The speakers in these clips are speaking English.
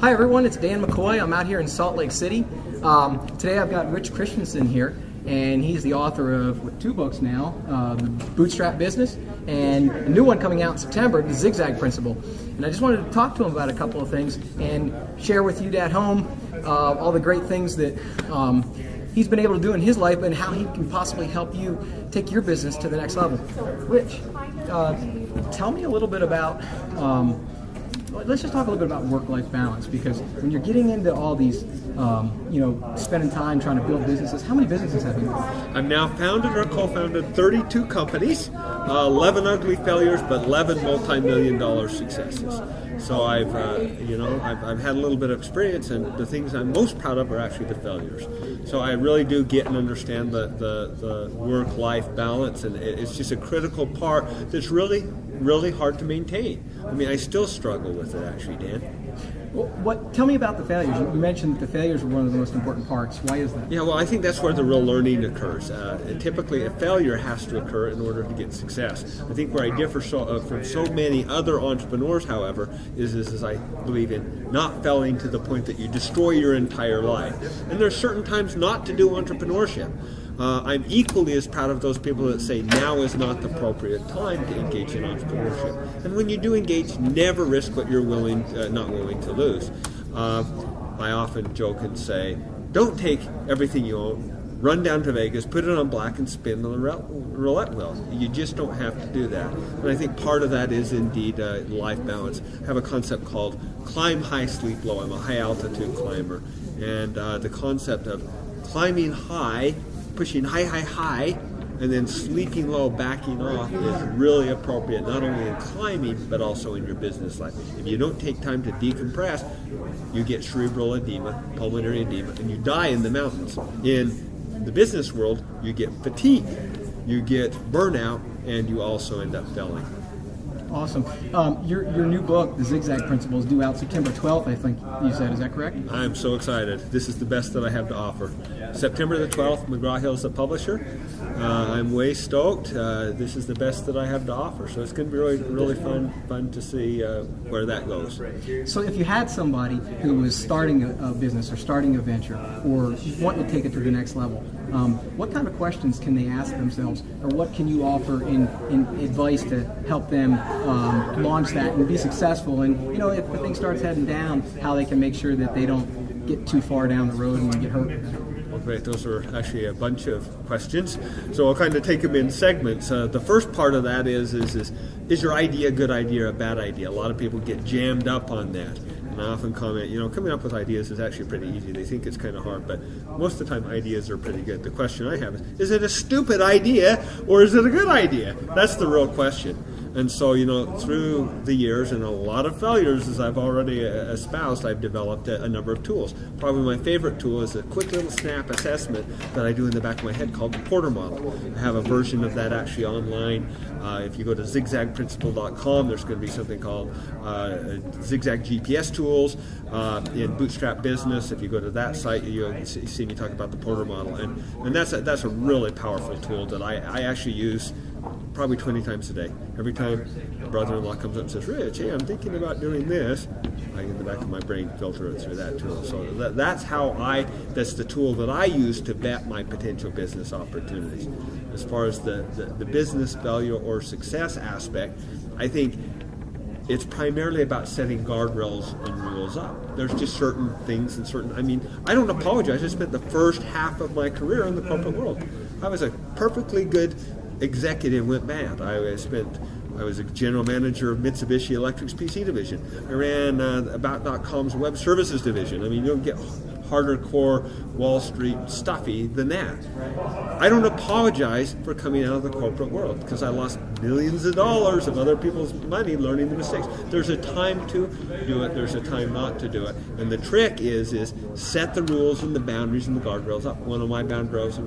Hi everyone, it's Dan McCoy. I'm out here in Salt Lake City. Today I've got Rich Christiansen here, and he's the author of two books now, The Bootstrap Business, and a new one coming out in September, The Zigzag Principle. And I just wanted to talk to him about a couple of things and share with you at home all the great things that he's been able to do in his life and how he can possibly help you take your business to the next level. Rich, tell me a little bit about let's just talk a little bit about work-life balance, because when you're getting into all these, spending time trying to build businesses, how many businesses have you? I've now founded or co-founded 32 companies, 11 ugly failures, but 11 multi-million-dollar successes. So I've had a little bit of experience, and the things I'm most proud of are actually the failures. So I really do get and understand the work-life balance, and it's just a critical part that's really hard to maintain. I mean, I still struggle with it, actually, Dan. Well, tell me about the failures. You mentioned that the failures were one of the most important parts. Why is that? Yeah, well, I think that's where the real learning occurs. Typically, a failure has to occur in order to get success. I think where I differ from so many other entrepreneurs, however, is I believe in not failing to the point that you destroy your entire life. And there's certain times not to do entrepreneurship. I'm equally as proud of those people that say now is not the appropriate time to engage in entrepreneurship. And when you do engage, never risk what you're not willing to lose. I often joke and say, don't take everything you own, run down to Vegas, put it on black, and spin the roulette wheel. You just don't have to do that. And I think part of that is indeed life balance. I have a concept called climb high, sleep low. I'm a high altitude climber. And the concept of climbing high, pushing high, and then sleeping low, backing off is really appropriate, not only in climbing, but also in your business life. If you don't take time to decompress, you get cerebral edema, pulmonary edema, and you die in the mountains. In the business world, you get fatigue, you get burnout, and you also end up failing. Awesome. Your new book, The Zigzag Principle, is due out September 12th, I think you said. Is that correct? I'm so excited. This is the best that I have to offer. September the 12th, McGraw-Hill's the publisher. I'm way stoked. This is the best that I have to offer. So it's going to be really fun to see where that goes. So if you had somebody who was starting a business or starting a venture or wanting to take it to the next level, what kind of questions can they ask themselves, or what can you offer in advice to help them launch that and be successful? And if the thing starts heading down, how they can make sure that they don't get too far down the road and get hurt? Well, great. Those are actually a bunch of questions. So I'll kind of take them in segments. The first part of that is your idea a good idea or a bad idea? A lot of people get jammed up on that. And I often comment, coming up with ideas is actually pretty easy. They think it's kind of hard, but most of the time ideas are pretty good. The question I have is it a stupid idea or is it a good idea? That's the real question. And so, through the years and a lot of failures, as I've already espoused, I've developed a number of tools. Probably my favorite tool is a quick little snap assessment that I do in the back of my head called the Porter Model. I have a version of that actually online. If you go to zigzagprinciple.com, there's going to be something called Zigzag GPS tools. In Bootstrap Business, if you go to that site, you'll see me talk about the Porter Model. And that's a really powerful tool that I actually use probably 20 times a day. Every time a brother-in-law comes up and says, Rich, hey, I'm thinking about doing this, I in the back of my brain filter it through that tool. So that's the tool that I use to vet my potential business opportunities. As far as the business failure or success aspect, I think it's primarily about setting guardrails and rules up. There's just certain things and I don't apologize. I spent the first half of my career in the corporate world. I was a perfectly good executive, went bad. I was a general manager of Mitsubishi Electric's PC division. I ran About.com's web services division. You don't get harder core Wall Street stuffy than that. I don't apologize for coming out of the corporate world because I lost millions of dollars of other people's money learning the mistakes. There's a time to do it, there's a time not to do it. And the trick is set the rules and the boundaries and the guardrails up. One of my guardrails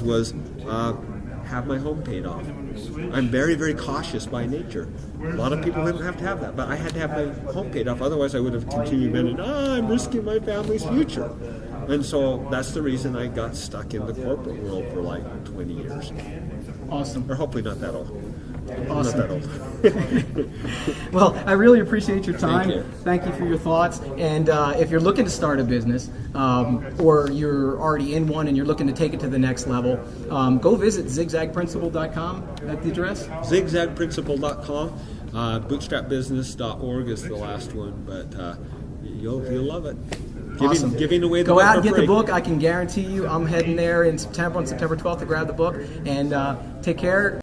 was have my home paid off. I'm very, very cautious by nature. A lot of people didn't have to have that, but I had to have my home paid off. Otherwise, I would have continued bending, I'm risking my family's future. And so that's the reason I got stuck in the corporate world for like 20 years. Awesome. Or hopefully not that old. Awesome. I'm not that old. Well, I really appreciate your time. Thank you. For your thoughts. And if you're looking to start a business, or you're already in one and you're looking to take it to the next level, go visit zigzagprinciple.com. That's the address? Zigzagprinciple.com. Bootstrapbusiness.org is the last one, but you'll love it. Awesome. Giving away the Go book out and for get free. the book. I can guarantee you I'm heading there in September, on September 12th to grab the book. And take care.